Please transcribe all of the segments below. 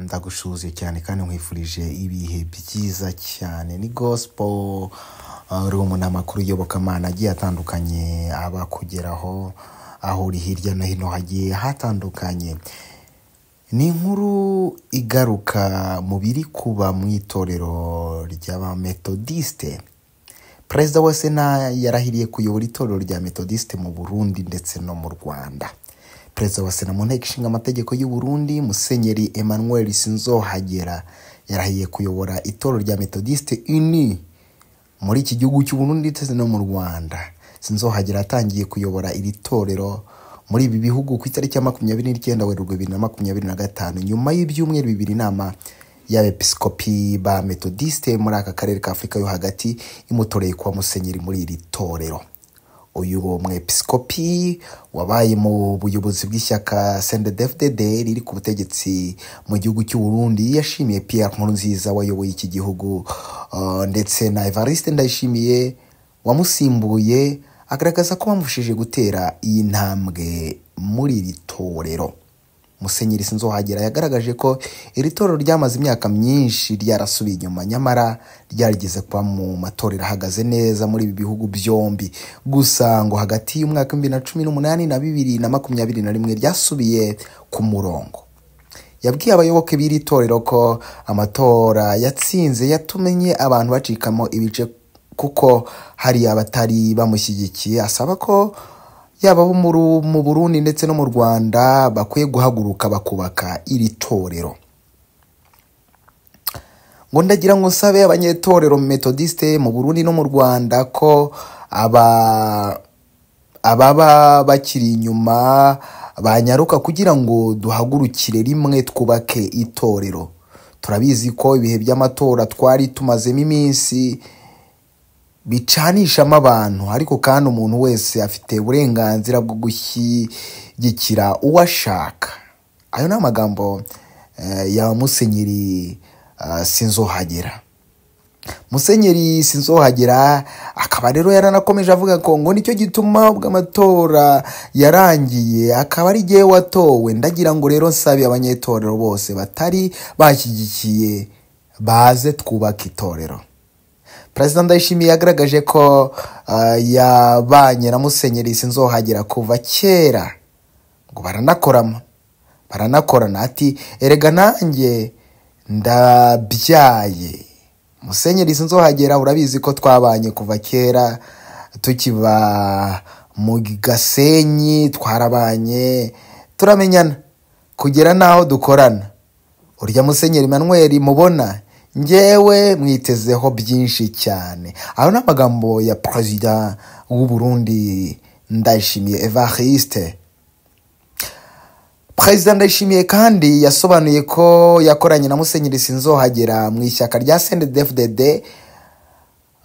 Ndagushuze cyane kandi nkwifurije ibihe byiza cyane. Ni gospel room n'amakuru y'Iyobokamana agiye atandukanye aba kugeraho aho uri hirya no hino hagiye hatandukanye. Ni inkuru igaruka mu biri kuba mu itorero ry'Abametodiste. Perezida wa Sena yarahiriye kuyobora itorero rya Metodiste mu Burundi ndetse no mu Rwanda. Perezida wa Sena mu nteko ishinga amategeko y'u Burundi Musenyeri Emmanuel Sinzohagera yarahiye kuyobora itorero rya Methodiste Uni muri iki gihugu cy'u Burundi ndetse no mu Rwanda. Sinzohagera atangiye kuyobora iri torero muri ibi bihugu ku itariki ya 29 Werurwe 2025 nyuma y'ibyumweru bibiri inama y'abepiskopi ba Methodiste muri aka karere ka Afrika yo hagati imutoreye kuba musenyeri muri iri torero. Uyu mwepiskopi wabaye mu buyobozi bw'ishyaka CNDD-FDD riri ku butegetsi mu gihugu cy'u Burundi yashimiye Pierre Nkurunziza wayoboye iki gihugu ndetse na Evariste Ndayishimiye wamusimbuye, agaragaza ko bamushije gutera iyi ntambwe muri iri torero. Musenyeri Sinzohagera yagaragaje ko iri torero ryamaze imyaka myinshi ryarasubiye inyuma, nyamara ryarigeze kuba mu matorero ahagaze neza muri ibi bihugu byombi. Gusa ngo hagati y'umwaka 2018 na 2021 ryasubiye ku murongo. Yabwiye abayoboke b'iri torero ko amatora yatsinze yatumenye abantu bacikamo ibice kuko hari abatari bamushyigikiye, asaba ko yaba mu Burundi ndetse no mu Rwanda bakwiye guhaguruka bakubaka iri torero. Ngo ndagira ngo sabe abanyetorero Methodiste mu Burundi no mu Rwanda ko ababa bakiri inyuma banyaruka kugira ngo duhagurukire rimwe twubake itorero. Turabizi ko ibihe by'amatora twari tumazemo iminsi bicanishamo abantu, ariko kandi umuntu wese afite uburenganzira bwo gushyigikira uwashaka. Ayo ni amagambo ya Musenyeri Sinzohagera. Musenyeri Sinzohagera akaba rero yaranakomeje avuga ko ngo nicyo gituma ubwo amatora yarangiye akaba ari gihe watowe. Ndagira ngo rero nsabe abanyetorero bose batari bashyigikiye baze twubaka itorero. Perezida Ndayishimiye yagaragaje ko yabanye na Musenyeri Sinzohagera kuva kera, ngo baranakorana ati erega nanjye ndabyaye. Musenyeri Sinzohagera urabizi ko twabanye kuva kera tukiba mu Gasenyi, twarabanye turamenyana kugera naho dukorana. Urya Musenyeri Emmanuel mubona ngewe mwitezeho byinshi cyane. Aho n'amagambo ya Perezida w'u Burundi Ndayishimiye Evariste. Perezida Ndayishimiye kandi yasobanuye ko yakoranye na Musenyeri Sinzohagera mu ishyaka rya CNDD-FDD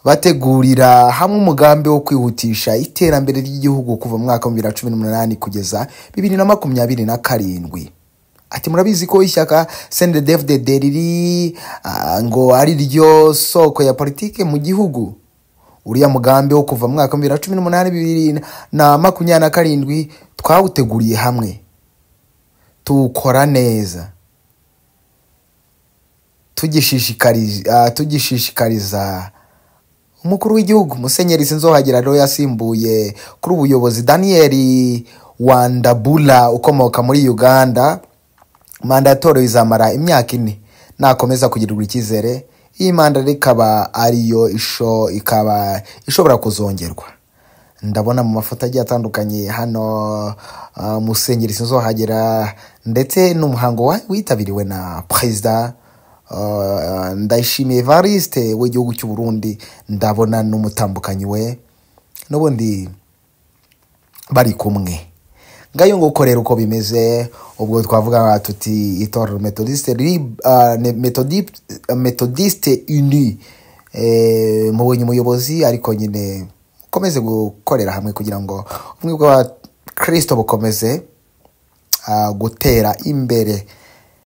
bategurira hamwe umugambi wo kwihutisha iterambere ry'igihugu kuva mu mwaka 2018 kugeza 2027. Ati murabizi ko ishyaka CNDD-FDD riri ngo ari ryo soko ya politike mu gihugu. Uriya mugambi wo kuva mu mwaka 2018 2027 twawuteguriye hamwe, tukora neza, tugishishikariza umukuru w'igihugu. Musenyeri Sinzohagera rero yasimbuye kuri ubuyobozi Daniel Wandabula ukomoka muri Uganda. Manda yatorewe izamara imyaka 4 nakomeza kugirirwa icyizere. Iyi manda rikaba ariyo ikaba ishobora kuzongerwa. Ndabona mu mafoto agiye atandukanye hano Musenyeri Sinzohagera ndetse n'umuhango witabiriwe na Perezida Ndayishimiye Evariste w'igihugu cy'u Burundi. Ndabona n'umutambukanyi we n'ubundi bari kumwe. Ngayo ngo korera uko bimeze ubwo twavuga tuti itorero Methodiste Uni mu muyobozi, ariko nyine komeze gukorera hamwe kugira ngo ubumwe bwa Kristo bukomeze gutera imbere.